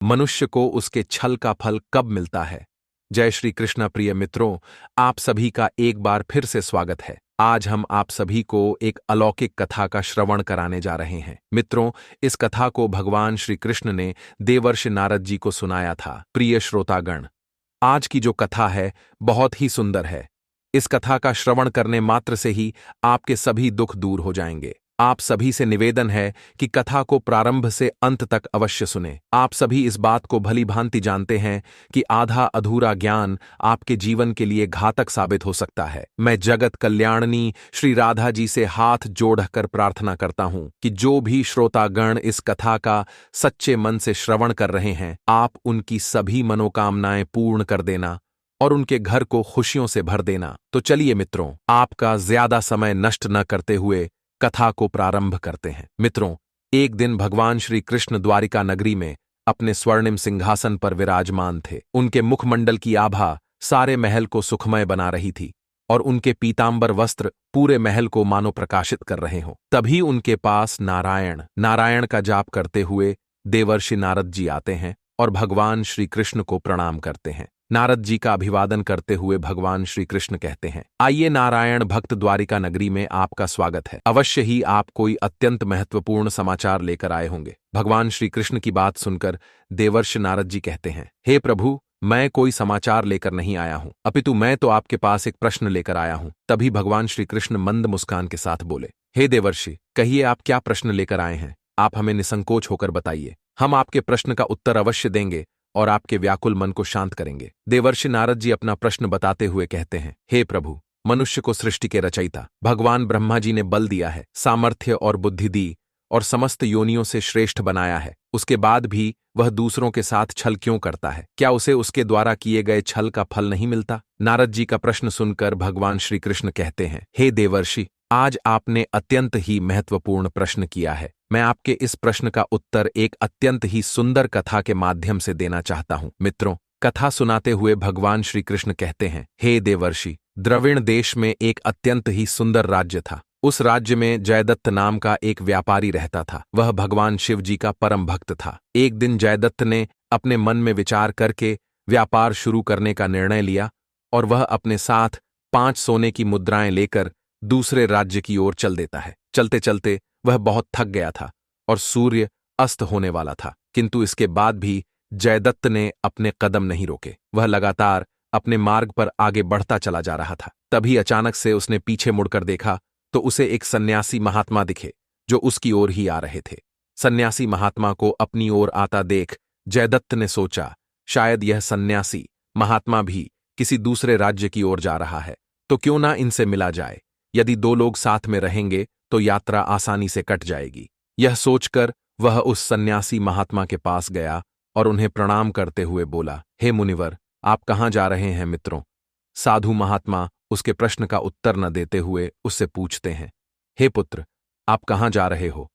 मनुष्य को उसके छल का फल कब मिलता है। जय श्री कृष्ण प्रिय मित्रों, आप सभी का एक बार फिर से स्वागत है। आज हम आप सभी को एक अलौकिक कथा का श्रवण कराने जा रहे हैं। मित्रों, इस कथा को भगवान श्री कृष्ण ने देवर्षि नारद जी को सुनाया था। प्रिय श्रोतागण, आज की जो कथा है बहुत ही सुंदर है। इस कथा का श्रवण करने मात्र से ही आपके सभी दुख दूर हो जाएंगे। आप सभी से निवेदन है कि कथा को प्रारंभ से अंत तक अवश्य सुने। आप सभी इस बात को भली भांति जानते हैं कि आधा अधूरा ज्ञान आपके जीवन के लिए घातक साबित हो सकता है। मैं जगत कल्याणनी श्री राधा जी से हाथ जोड़कर प्रार्थना करता हूं कि जो भी श्रोतागण इस कथा का सच्चे मन से श्रवण कर रहे हैं, आप उनकी सभी मनोकामनाएं पूर्ण कर देना और उनके घर को खुशियों से भर देना। तो चलिए मित्रों, आपका ज्यादा समय नष्ट न करते हुए कथा को प्रारंभ करते हैं। मित्रों, एक दिन भगवान श्री कृष्ण द्वारिका नगरी में अपने स्वर्णिम सिंहासन पर विराजमान थे। उनके मुखमंडल की आभा सारे महल को सुखमय बना रही थी और उनके पीतांबर वस्त्र पूरे महल को मानो प्रकाशित कर रहे हों। तभी उनके पास नारायण का जाप करते हुए देवर्षि नारद जी आते हैं और भगवान श्री कृष्ण को प्रणाम करते हैं। नारद जी का अभिवादन करते हुए भगवान श्री कृष्ण कहते हैं, आइए नारायण भक्त, द्वारिका नगरी में आपका स्वागत है। अवश्य ही आप कोई अत्यंत महत्वपूर्ण समाचार लेकर आए होंगे। भगवान श्री कृष्ण की बात सुनकर देवर्षि नारद जी कहते हैं, हे प्रभु, मैं कोई समाचार लेकर नहीं आया हूं, अपितु मैं तो आपके पास एक प्रश्न लेकर आया हूं। तभी भगवान श्री कृष्ण मंद मुस्कान के साथ बोले, हे देवर्षि, कहिए आप क्या प्रश्न लेकर आए हैं। आप हमें निसंकोच होकर बताइए, हम आपके प्रश्न का उत्तर अवश्य देंगे और आपके व्याकुल मन को शांत करेंगे। देवर्षि नारद जी अपना प्रश्न बताते हुए कहते हैं, हे प्रभु, मनुष्य को सृष्टि के रचयिता भगवान ब्रह्मा जी ने बल दिया है, सामर्थ्य और बुद्धि दी और समस्त योनियों से श्रेष्ठ बनाया है। उसके बाद भी वह दूसरों के साथ छल क्यों करता है? क्या उसे उसके द्वारा किए गए छल का फल नहीं मिलता? नारद जी का प्रश्न सुनकर भगवान श्री कृष्ण कहते हैं, हे देवर्षि, आज आपने अत्यंत ही महत्वपूर्ण प्रश्न किया है। मैं आपके इस प्रश्न का उत्तर एक अत्यंत ही सुंदर कथा के माध्यम से देना चाहता हूं। मित्रों, कथा सुनाते हुए भगवान श्री कृष्ण कहते हैं, हे देवर्षि, द्रविण देश में एक अत्यंत ही सुंदर राज्य था। उस राज्य में जयदत्त नाम का एक व्यापारी रहता था। वह भगवान शिव जी का परम भक्त था। एक दिन जयदत्त ने अपने मन में विचार करके व्यापार शुरू करने का निर्णय लिया और वह अपने साथ 5 सोने की मुद्राएं लेकर दूसरे राज्य की ओर चल देता है। चलते चलते वह बहुत थक गया था और सूर्य अस्त होने वाला था, किंतु इसके बाद भी जयदत्त ने अपने कदम नहीं रोके। वह लगातार अपने मार्ग पर आगे बढ़ता चला जा रहा था। तभी अचानक से उसने पीछे मुड़कर देखा तो उसे एक सन्यासी महात्मा दिखे जो उसकी ओर ही आ रहे थे। सन्यासी महात्मा को अपनी ओर आता देख जयदत्त ने सोचा, शायद यह सन्यासी महात्मा भी किसी दूसरे राज्य की ओर जा रहा है, तो क्यों ना इनसे मिला जाए। यदि 2 लोग साथ में रहेंगे तो यात्रा आसानी से कट जाएगी। यह सोचकर वह उस सन्यासी महात्मा के पास गया और उन्हें प्रणाम करते हुए बोला, हे मुनिवर, आप कहाँ जा रहे हैं मित्रों? साधु महात्मा उसके प्रश्न का उत्तर न देते हुए उससे पूछते हैं, हे पुत्र, आप कहाँ जा रहे हो?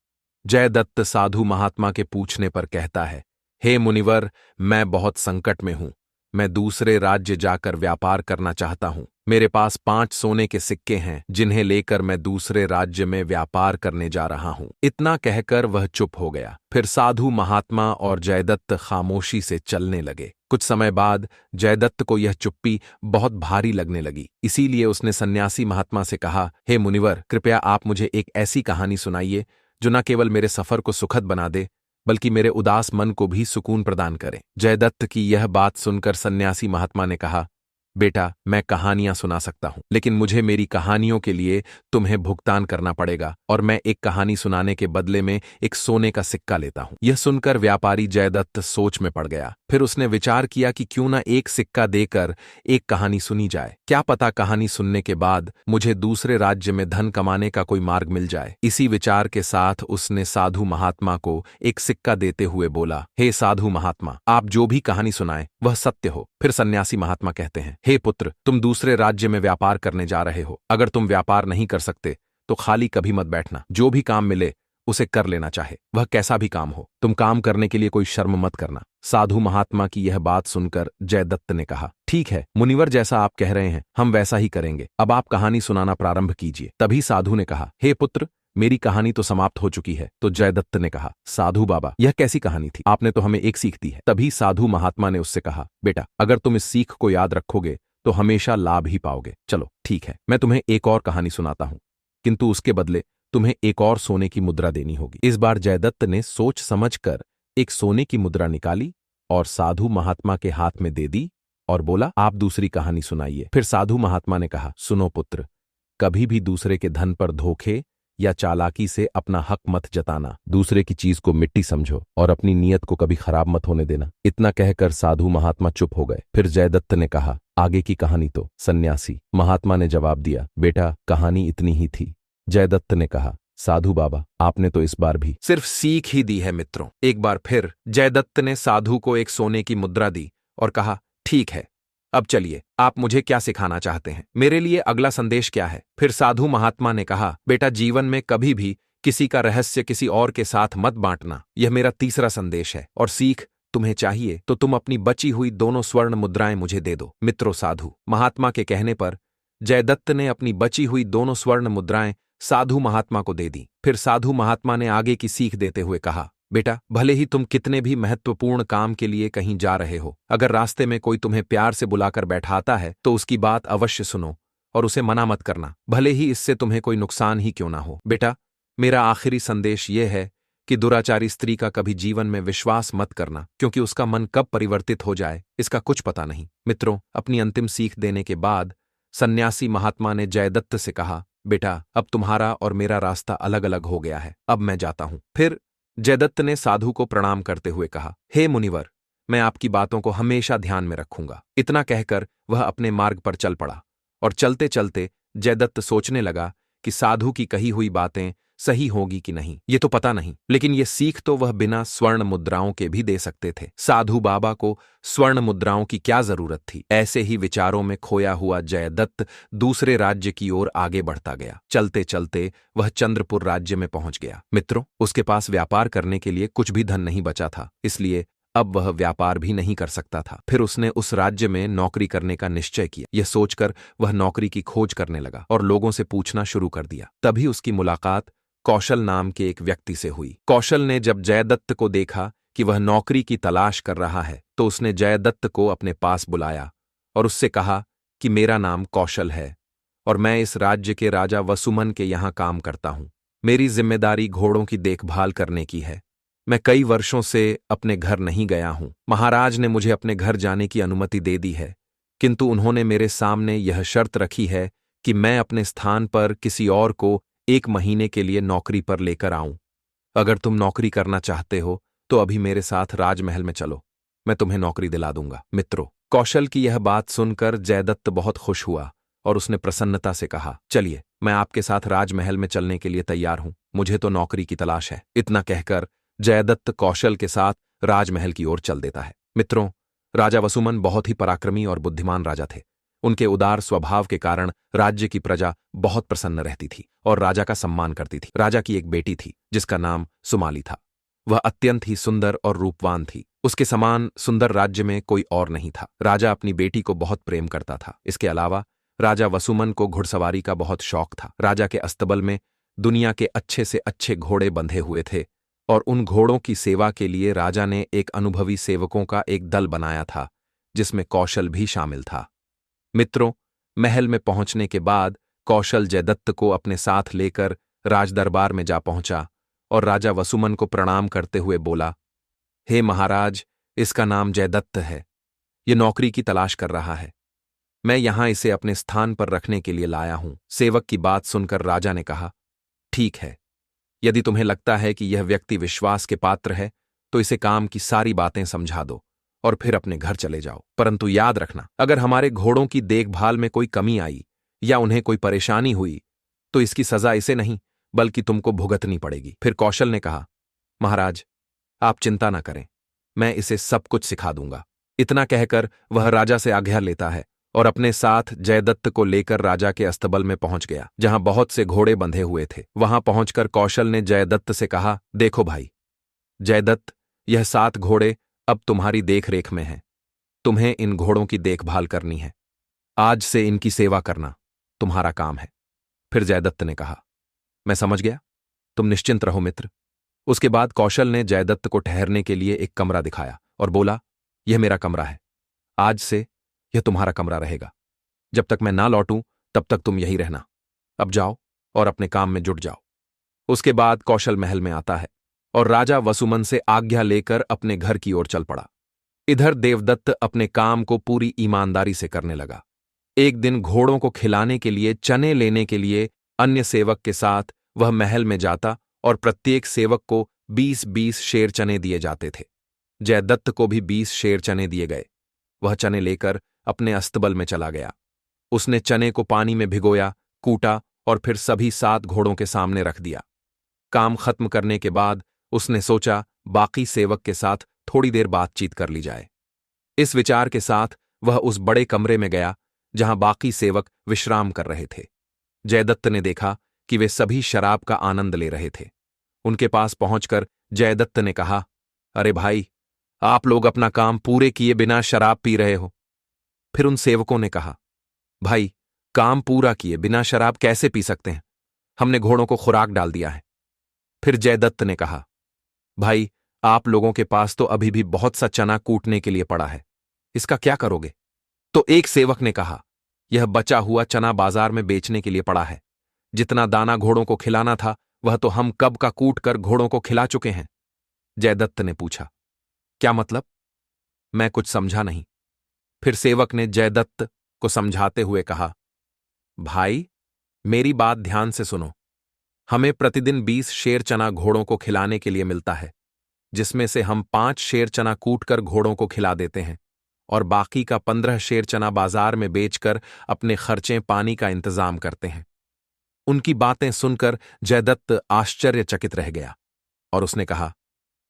जयदत्त साधु महात्मा के पूछने पर कहता है, हे मुनिवर, मैं बहुत संकट में हूं। मैं दूसरे राज्य जाकर व्यापार करना चाहता हूं। मेरे पास 5 सोने के सिक्के हैं जिन्हें लेकर मैं दूसरे राज्य में व्यापार करने जा रहा हूं। इतना कहकर वह चुप हो गया। फिर साधु महात्मा और जयदत्त खामोशी से चलने लगे। कुछ समय बाद जयदत्त को यह चुप्पी बहुत भारी लगने लगी। इसीलिए उसने सन्यासी महात्मा से कहा, हे मुनिवर, कृपया आप मुझे एक ऐसी कहानी सुनाइए जो न केवल मेरे सफर को सुखद बना दे बल्कि मेरे उदास मन को भी सुकून प्रदान करे। जयदत्त की यह बात सुनकर सन्यासी महात्मा ने कहा, बेटा, मैं कहानियां सुना सकता हूं, लेकिन मुझे मेरी कहानियों के लिए तुम्हें भुगतान करना पड़ेगा और मैं एक कहानी सुनाने के बदले में एक सोने का सिक्का लेता हूं। यह सुनकर व्यापारी जयदत्त सोच में पड़ गया। फिर उसने विचार किया कि क्यों ना एक सिक्का देकर एक कहानी सुनी जाए। क्या पता कहानी सुनने के बाद मुझे दूसरे राज्य में धन कमाने का कोई मार्ग मिल जाए। इसी विचार के साथ उसने साधु महात्मा को एक सिक्का देते हुए बोला, हे साधु महात्मा, आप जो भी कहानी सुनाएं वह सत्य हो। फिर सन्यासी महात्मा कहते हैं, हे पुत्र, तुम दूसरे राज्य में व्यापार करने जा रहे हो। अगर तुम व्यापार नहीं कर सकते तो खाली कभी मत बैठना। जो भी काम मिले उसे कर लेना, चाहे वह कैसा भी काम हो। तुम काम करने के लिए कोई शर्म मत करना। साधु महात्मा की यह बात सुनकर जयदत्त ने कहा, ठीक है मुनिवर, जैसा आप कह रहे हैं हम वैसा ही करेंगे। अब आप कहानी सुनाना प्रारंभ कीजिए। तभी साधु ने कहा, हे पुत्र, मेरी कहानी तो समाप्त हो चुकी है। तो जयदत्त ने कहा, साधु बाबा, यह कैसी कहानी थी? आपने तो हमें एक सीख दी है। तभी साधु महात्मा ने उससे कहा, बेटा, अगर तुम इस सीख को याद रखोगे तो हमेशा लाभ ही पाओगे। चलो ठीक है, मैं तुम्हें एक और कहानी सुनाता हूं, किंतु उसके बदले तुम्हें एक और सोने की मुद्रा देनी होगी। इस बार जयदत्त ने सोच समझकर एक सोने की मुद्रा निकाली और साधु महात्मा के हाथ में दे दी और बोला, आप दूसरी कहानी सुनाइए। फिर साधु महात्मा ने कहा, सुनो पुत्र, कभी भी दूसरे के धन पर धोखे या चालाकी से अपना हक मत जताना। दूसरे की चीज को मिट्टी समझो और अपनी नीयत को कभी खराब मत होने देना। इतना कहकर साधु महात्मा चुप हो गए। फिर जयदत्त ने कहा, आगे की कहानी तो? सन्यासी महात्मा ने जवाब दिया, बेटा, कहानी इतनी ही थी। जयदत्त ने कहा, साधु बाबा, आपने तो इस बार भी सिर्फ सीख ही दी है। मित्रों, एक बार फिर जयदत्त ने साधु को एक सोने की मुद्रा दी और कहा, ठीक है, अब चलिए, आप मुझे क्या सिखाना चाहते हैं? मेरे लिए अगला संदेश क्या है? फिर साधु महात्मा ने कहा, बेटा, जीवन में कभी भी किसी का रहस्य किसी और के साथ मत बांटना। यह मेरा तीसरा संदेश है। और सीख, तुम्हें चाहिए तो तुम अपनी बची हुई दोनों स्वर्ण मुद्राएं मुझे दे दो। मित्रों, साधु महात्मा के कहने पर जयदत्त ने अपनी बची हुई दोनों स्वर्ण मुद्राएं साधु महात्मा को दे दी। फिर साधु महात्मा ने आगे की सीख देते हुए कहा, बेटा, भले ही तुम कितने भी महत्वपूर्ण काम के लिए कहीं जा रहे हो, अगर रास्ते में कोई तुम्हें प्यार से बुलाकर बैठाता है तो उसकी बात अवश्य सुनो और उसे मना मत करना, भले ही इससे तुम्हें कोई नुकसान ही क्यों ना हो। बेटा, मेरा आखिरी संदेश यह है कि दुराचारी स्त्री का कभी जीवन में विश्वास मत करना, क्योंकि उसका मन कब परिवर्तित हो जाए इसका कुछ पता नहीं। मित्रों, अपनी अंतिम सीख देने के बाद सन्यासी महात्मा ने जयदत्त से कहा, बेटा, अब तुम्हारा और मेरा रास्ता अलग अलग हो गया है, अब मैं जाता हूं। फिर जयदत्त ने साधु को प्रणाम करते हुए कहा, हे मुनिवर, मैं आपकी बातों को हमेशा ध्यान में रखूंगा। इतना कहकर वह अपने मार्ग पर चल पड़ा और चलते चलते जयदत्त सोचने लगा कि साधु की कही हुई बातें सही होगी कि नहीं, ये तो पता नहीं, लेकिन ये सीख तो वह बिना स्वर्ण मुद्राओं के भी दे सकते थे। साधु बाबा को स्वर्ण मुद्राओं की क्या जरूरत थी? ऐसे ही विचारों में खोया हुआ जयदत्त दूसरे राज्य की ओर आगे बढ़ता गया। चलते चलते वह चंद्रपुर राज्य में पहुंच गया। मित्रों, उसके पास व्यापार करने के लिए कुछ भी धन नहीं बचा था, इसलिए अब वह व्यापार भी नहीं कर सकता था। फिर उसने उस राज्य में नौकरी करने का निश्चय किया। यह सोचकर वह नौकरी की खोज करने लगा और लोगों से पूछना शुरू कर दिया। तभी उसकी मुलाकात कौशल नाम के एक व्यक्ति से हुई। कौशल ने जब जयदत्त को देखा कि वह नौकरी की तलाश कर रहा है तो उसने जयदत्त को अपने पास बुलाया और उससे कहा कि मेरा नाम कौशल है और मैं इस राज्य के राजा वसुमन के यहाँ काम करता हूँ। मेरी जिम्मेदारी घोड़ों की देखभाल करने की है। मैं कई वर्षों से अपने घर नहीं गया हूँ। महाराज ने मुझे अपने घर जाने की अनुमति दे दी है, किंतु उन्होंने मेरे सामने यह शर्त रखी है कि मैं अपने स्थान पर किसी और को 1 महीने के लिए नौकरी पर लेकर आऊं। अगर तुम नौकरी करना चाहते हो तो अभी मेरे साथ राजमहल में चलो, मैं तुम्हें नौकरी दिला दूंगा। मित्रों, कौशल की यह बात सुनकर जयदत्त बहुत खुश हुआ और उसने प्रसन्नता से कहा, चलिए, मैं आपके साथ राजमहल में चलने के लिए तैयार हूं, मुझे तो नौकरी की तलाश है। इतना कहकर जयदत्त कौशल के साथ राजमहल की ओर चल देता है। मित्रों, राजा वसुमन बहुत ही पराक्रमी और बुद्धिमान राजा थे। उनके उदार स्वभाव के कारण राज्य की प्रजा बहुत प्रसन्न रहती थी और राजा का सम्मान करती थी। राजा की एक बेटी थी जिसका नाम सुमाली था। वह अत्यंत ही सुंदर और रूपवान थी। उसके समान सुंदर राज्य में कोई और नहीं था। राजा अपनी बेटी को बहुत प्रेम करता था। इसके अलावा राजा वसुमन को घुड़सवारी का बहुत शौक था। राजा के अस्तबल में दुनिया के अच्छे से अच्छे घोड़े बंधे हुए थे और उन घोड़ों की सेवा के लिए राजा ने एक अनुभवी सेवकों का एक दल बनाया था जिसमें कौशल भी शामिल था। मित्रों, महल में पहुंचने के बाद कौशल जयदत्त को अपने साथ लेकर राजदरबार में जा पहुंचा और राजा वसुमन को प्रणाम करते हुए बोला, हे महाराज, इसका नाम जयदत्त है। ये नौकरी की तलाश कर रहा है। मैं यहां इसे अपने स्थान पर रखने के लिए लाया हूं। सेवक की बात सुनकर राजा ने कहा, ठीक है, यदि तुम्हें लगता है कि यह व्यक्ति विश्वास के पात्र है तो इसे काम की सारी बातें समझा दो और फिर अपने घर चले जाओ। परंतु याद रखना, अगर हमारे घोड़ों की देखभाल में कोई कमी आई या उन्हें कोई परेशानी हुई तो इसकी सजा इसे नहीं बल्कि तुमको भुगतनी पड़ेगी। फिर कौशल ने कहा, महाराज, आप चिंता न करें, मैं इसे सब कुछ सिखा दूंगा। इतना कहकर वह राजा से आज्ञा लेता है और अपने साथ जयदत्त को लेकर राजा के अस्तबल में पहुंच गया, जहां बहुत से घोड़े बंधे हुए थे। वहां पहुंचकर कौशल ने जयदत्त से कहा, देखो भाई जयदत्त, यह 7 घोड़े अब तुम्हारी देखरेख में हैं। तुम्हें इन घोड़ों की देखभाल करनी है। आज से इनकी सेवा करना तुम्हारा काम है। फिर जयदत्त ने कहा, मैं समझ गया, तुम निश्चिंत रहो मित्र। उसके बाद कौशल ने जयदत्त को ठहरने के लिए एक कमरा दिखाया और बोला, यह मेरा कमरा है। आज से यह तुम्हारा कमरा रहेगा। जब तक मैं ना लौटूं तब तक तुम यही रहना। अब जाओ और अपने काम में जुट जाओ। उसके बाद कौशल महल में आता है और राजा वसुमन से आज्ञा लेकर अपने घर की ओर चल पड़ा। इधर देवदत्त अपने काम को पूरी ईमानदारी से करने लगा। एक दिन घोड़ों को खिलाने के लिए चने लेने के लिए अन्य सेवक के साथ वह महल में जाता और प्रत्येक सेवक को 20-20 शेर चने दिए जाते थे। जयदत्त को भी 20 शेर चने दिए गए। वह चने लेकर अपने अस्तबल में चला गया। उसने चने को पानी में भिगोया, कूटा और फिर सभी 7 घोड़ों के सामने रख दिया। काम खत्म करने के बाद उसने सोचा बाकी सेवक के साथ थोड़ी देर बातचीत कर ली जाए। इस विचार के साथ वह उस बड़े कमरे में गया जहां बाकी सेवक विश्राम कर रहे थे। जयदत्त ने देखा कि वे सभी शराब का आनंद ले रहे थे। उनके पास पहुंचकर जयदत्त ने कहा, अरे भाई, आप लोग अपना काम पूरे किए बिना शराब पी रहे हो। फिर उन सेवकों ने कहा, भाई, काम पूरा किए बिना शराब कैसे पी सकते हैं? हमने घोड़ों को खुराक डाल दिया है। फिर जयदत्त ने कहा, भाई, आप लोगों के पास तो अभी भी बहुत सा चना कूटने के लिए पड़ा है, इसका क्या करोगे? तो एक सेवक ने कहा, यह बचा हुआ चना बाजार में बेचने के लिए पड़ा है। जितना दाना घोड़ों को खिलाना था वह तो हम कब का कूट कर घोड़ों को खिला चुके हैं। जयदत्त ने पूछा, क्या मतलब? मैं कुछ समझा नहीं। फिर सेवक ने जयदत्त को समझाते हुए कहा, भाई, मेरी बात ध्यान से सुनो। हमें प्रतिदिन 20 शेर चना घोड़ों को खिलाने के लिए मिलता है, जिसमें से हम 5 शेर चना कूटकर घोड़ों को खिला देते हैं और बाकी का 15 शेर चना बाजार में बेचकर अपने खर्चे पानी का इंतजाम करते हैं। उनकी बातें सुनकर जयदत्त आश्चर्यचकित रह गया और उसने कहा,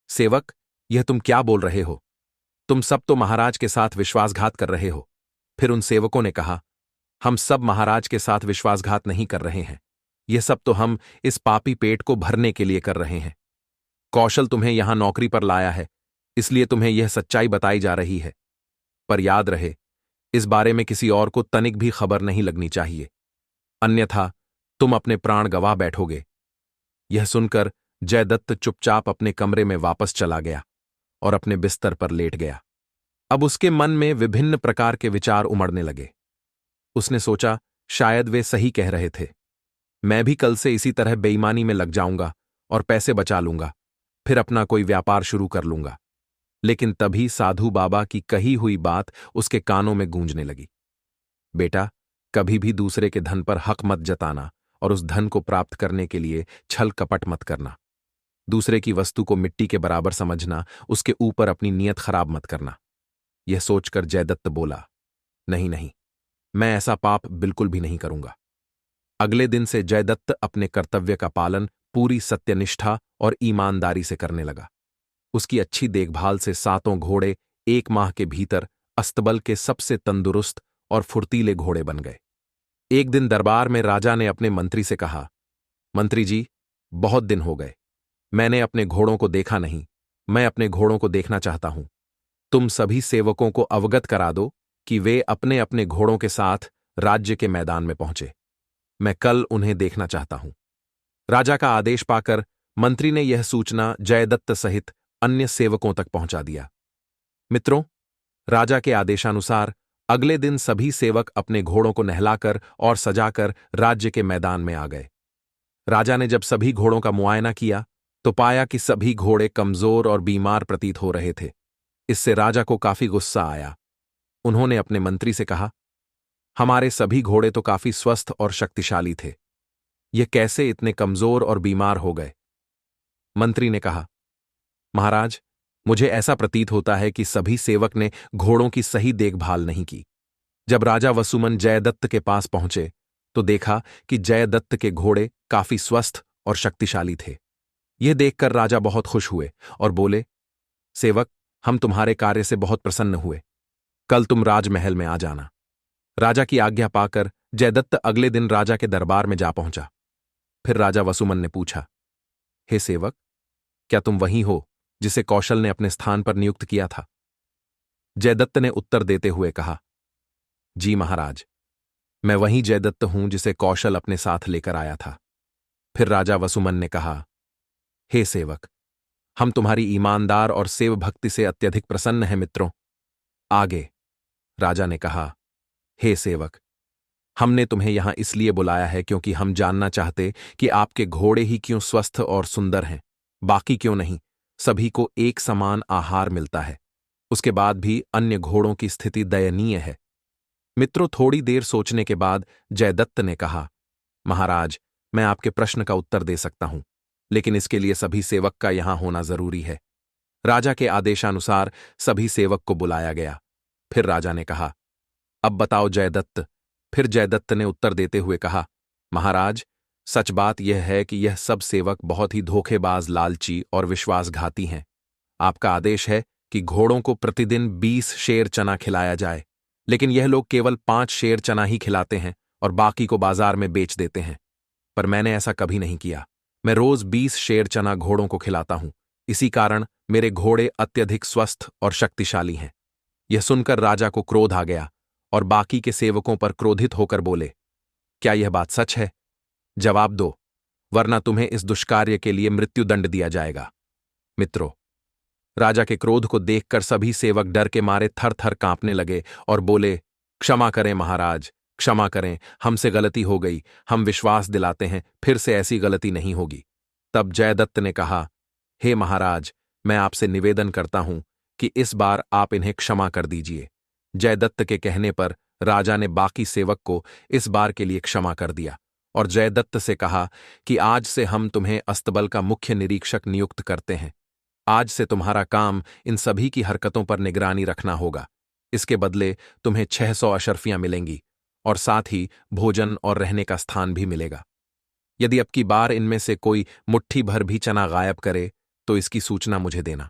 सेवक, यह तुम क्या बोल रहे हो? तुम सब तो महाराज के साथ विश्वासघात कर रहे हो। फिर उन सेवकों ने कहा, हम सब महाराज के साथ विश्वासघात नहीं कर रहे हैं। यह सब तो हम इस पापी पेट को भरने के लिए कर रहे हैं। कौशल तुम्हें यहां नौकरी पर लाया है, इसलिए तुम्हें यह सच्चाई बताई जा रही है। पर याद रहे, इस बारे में किसी और को तनिक भी खबर नहीं लगनी चाहिए, अन्यथा तुम अपने प्राण गंवा बैठोगे। यह सुनकर जयदत्त चुपचाप अपने कमरे में वापस चला गया और अपने बिस्तर पर लेट गया। अब उसके मन में विभिन्न प्रकार के विचार उमड़ने लगे। उसने सोचा, शायद वे सही कह रहे थे। मैं भी कल से इसी तरह बेईमानी में लग जाऊंगा और पैसे बचा लूंगा, फिर अपना कोई व्यापार शुरू कर लूंगा। लेकिन तभी साधु बाबा की कही हुई बात उसके कानों में गूंजने लगी, बेटा, कभी भी दूसरे के धन पर हक मत जताना और उस धन को प्राप्त करने के लिए छल कपट मत करना। दूसरे की वस्तु को मिट्टी के बराबर समझना, उसके ऊपर अपनी नीयत खराब मत करना। यह सोचकर जयदत्त बोला, नहीं नहीं, मैं ऐसा पाप बिल्कुल भी नहीं करूंगा। अगले दिन से जयदत्त अपने कर्तव्य का पालन पूरी सत्यनिष्ठा और ईमानदारी से करने लगा। उसकी अच्छी देखभाल से 7 घोड़े 1 माह के भीतर अस्तबल के सबसे तंदुरुस्त और फुर्तीले घोड़े बन गए। एक दिन दरबार में राजा ने अपने मंत्री से कहा, मंत्री जी, बहुत दिन हो गए, मैंने अपने घोड़ों को देखा नहीं। मैं अपने घोड़ों को देखना चाहता हूं। तुम सभी सेवकों को अवगत करा दो कि वे अपने अपने घोड़ों के साथ राज्य के मैदान में पहुंचे। मैं कल उन्हें देखना चाहता हूं। राजा का आदेश पाकर मंत्री ने यह सूचना जयदत्त सहित अन्य सेवकों तक पहुंचा दिया। मित्रों, राजा के आदेशानुसार अगले दिन सभी सेवक अपने घोड़ों को नहलाकर और सजाकर राज्य के मैदान में आ गए। राजा ने जब सभी घोड़ों का मुआयना किया तो पाया कि सभी घोड़े कमजोर और बीमार प्रतीत हो रहे थे। इससे राजा को काफी गुस्सा आया। उन्होंने अपने मंत्री से कहा, हमारे सभी घोड़े तो काफी स्वस्थ और शक्तिशाली थे, ये कैसे इतने कमजोर और बीमार हो गए? मंत्री ने कहा, महाराज, मुझे ऐसा प्रतीत होता है कि सभी सेवक ने घोड़ों की सही देखभाल नहीं की। जब राजा वसुमन जयदत्त के पास पहुंचे तो देखा कि जयदत्त के घोड़े काफी स्वस्थ और शक्तिशाली थे। यह देखकर राजा बहुत खुश हुए और बोले, सेवक, हम तुम्हारे कार्य से बहुत प्रसन्न हुए। कल तुम राजमहल में आ जाना। राजा की आज्ञा पाकर जयदत्त अगले दिन राजा के दरबार में जा पहुंचा। फिर राजा वसुमन ने पूछा, हे सेवक, क्या तुम वही हो जिसे कौशल ने अपने स्थान पर नियुक्त किया था? जयदत्त ने उत्तर देते हुए कहा, जी महाराज, मैं वही जयदत्त हूं जिसे कौशल अपने साथ लेकर आया था। फिर राजा वसुमन ने कहा, हे सेवक, हम तुम्हारी ईमानदार और सेव भक्ति से अत्यधिक प्रसन्न हैं मित्रों। आगे राजा ने कहा, हे सेवक, हमने तुम्हें यहां इसलिए बुलाया है क्योंकि हम जानना चाहते कि आपके घोड़े ही क्यों स्वस्थ और सुंदर हैं, बाकी क्यों नहीं। सभी को एक समान आहार मिलता है, उसके बाद भी अन्य घोड़ों की स्थिति दयनीय है। मित्रों, थोड़ी देर सोचने के बाद जयदत्त ने कहा, महाराज, मैं आपके प्रश्न का उत्तर दे सकता हूं, लेकिन इसके लिए सभी सेवक का यहां होना जरूरी है। राजा के आदेशानुसार सभी सेवक को बुलाया गया। फिर राजा ने कहा, अब बताओ जयदत्त। फिर जयदत्त ने उत्तर देते हुए कहा, महाराज, सच बात यह है कि यह सब सेवक बहुत ही धोखेबाज, लालची और विश्वासघाती हैं। आपका आदेश है कि घोड़ों को प्रतिदिन 20 शेर चना खिलाया जाए, लेकिन यह लोग केवल 5 शेर चना ही खिलाते हैं और बाकी को बाजार में बेच देते हैं। पर मैंने ऐसा कभी नहीं किया। मैं रोज 20 शेर चना घोड़ों को खिलाता हूं। इसी कारण मेरे घोड़े अत्यधिक स्वस्थ और शक्तिशाली हैं। यह सुनकर राजा को क्रोध आ गया और बाकी के सेवकों पर क्रोधित होकर बोले, क्या यह बात सच है? जवाब दो, वरना तुम्हें इस दुष्कार्य के लिए मृत्युदंड दिया जाएगा। मित्रों, राजा के क्रोध को देखकर सभी सेवक डर के मारे थर थर कांपने लगे और बोले, क्षमा करें महाराज, क्षमा करें, हमसे गलती हो गई। हम विश्वास दिलाते हैं फिर से ऐसी गलती नहीं होगी। तब जयदत्त ने कहा, हे महाराज, मैं आपसे निवेदन करता हूं कि इस बार आप इन्हें क्षमा कर दीजिए। जयदत्त के कहने पर राजा ने बाकी सेवक को इस बार के लिए क्षमा कर दिया और जयदत्त से कहा कि आज से हम तुम्हें अस्तबल का मुख्य निरीक्षक नियुक्त करते हैं। आज से तुम्हारा काम इन सभी की हरकतों पर निगरानी रखना होगा। इसके बदले तुम्हें 600 अशर्फियां मिलेंगी और साथ ही भोजन और रहने का स्थान भी मिलेगा। यदि अब की बार इनमें से कोई मुट्ठी भर भी चना गायब करे तो इसकी सूचना मुझे देना।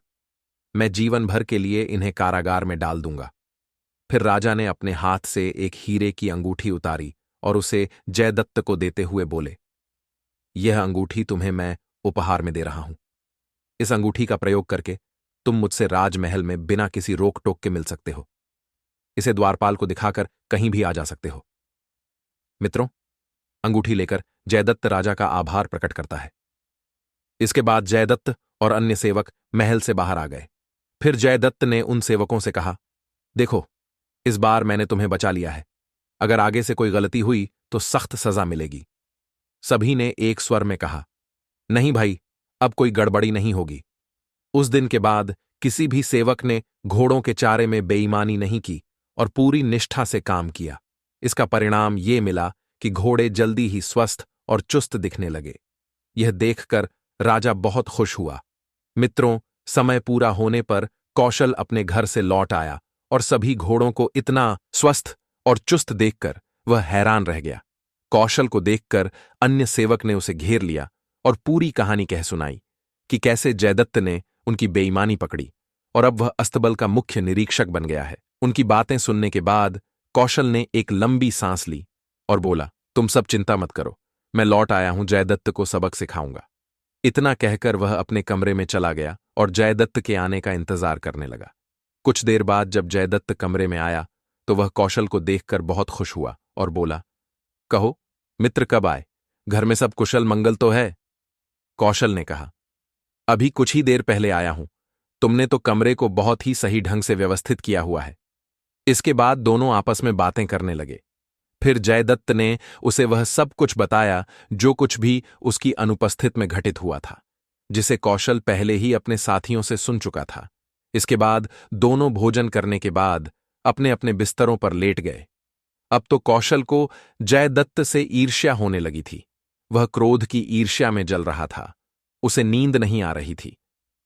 मैं जीवन भर के लिए इन्हें कारागार में डाल दूंगा। फिर राजा ने अपने हाथ से एक हीरे की अंगूठी उतारी और उसे जयदत्त को देते हुए बोले, यह अंगूठी तुम्हें मैं उपहार में दे रहा हूं। इस अंगूठी का प्रयोग करके तुम मुझसे राजमहल में बिना किसी रोक टोक के मिल सकते हो। इसे द्वारपाल को दिखाकर कहीं भी आ जा सकते हो। मित्रों, अंगूठी लेकर जयदत्त राजा का आभार प्रकट करता है। इसके बाद जयदत्त और अन्य सेवक महल से बाहर आ गए। फिर जयदत्त ने उन सेवकों से कहा, देखो, इस बार मैंने तुम्हें बचा लिया है। अगर आगे से कोई गलती हुई तो सख्त सजा मिलेगी। सभी ने एक स्वर में कहा, नहीं भाई, अब कोई गड़बड़ी नहीं होगी। उस दिन के बाद किसी भी सेवक ने घोड़ों के चारे में बेईमानी नहीं की और पूरी निष्ठा से काम किया। इसका परिणाम ये मिला कि घोड़े जल्दी ही स्वस्थ और चुस्त दिखने लगे। यह देखकर राजा बहुत खुश हुआ। मित्रों, समय पूरा होने पर कौशल अपने घर से लौट आया और सभी घोड़ों को इतना स्वस्थ और चुस्त देखकर वह हैरान रह गया। कौशल को देखकर अन्य सेवक ने उसे घेर लिया और पूरी कहानी कह सुनाई कि कैसे जयदत्त ने उनकी बेईमानी पकड़ी और अब वह अस्तबल का मुख्य निरीक्षक बन गया है। उनकी बातें सुनने के बाद कौशल ने एक लंबी सांस ली और बोला, तुम सब चिंता मत करो, मैं लौट आया हूं, जयदत्त को सबक सिखाऊंगा। इतना कहकर वह अपने कमरे में चला गया और जयदत्त के आने का इंतजार करने लगा। कुछ देर बाद जब जयदत्त कमरे में आया तो वह कौशल को देखकर बहुत खुश हुआ और बोला, कहो मित्र, कब आए? घर में सब कुशल मंगल तो है? कौशल ने कहा, अभी कुछ ही देर पहले आया हूं। तुमने तो कमरे को बहुत ही सही ढंग से व्यवस्थित किया हुआ है। इसके बाद दोनों आपस में बातें करने लगे। फिर जयदत्त ने उसे वह सब कुछ बताया जो कुछ भी उसकी अनुपस्थित में घटित हुआ था, जिसे कौशल पहले ही अपने साथियों से सुन चुका था। इसके बाद दोनों भोजन करने के बाद अपने अपने बिस्तरों पर लेट गए। अब तो कौशल को जयदत्त से ईर्ष्या होने लगी थी। वह क्रोध की ईर्ष्या में जल रहा था। उसे नींद नहीं आ रही थी।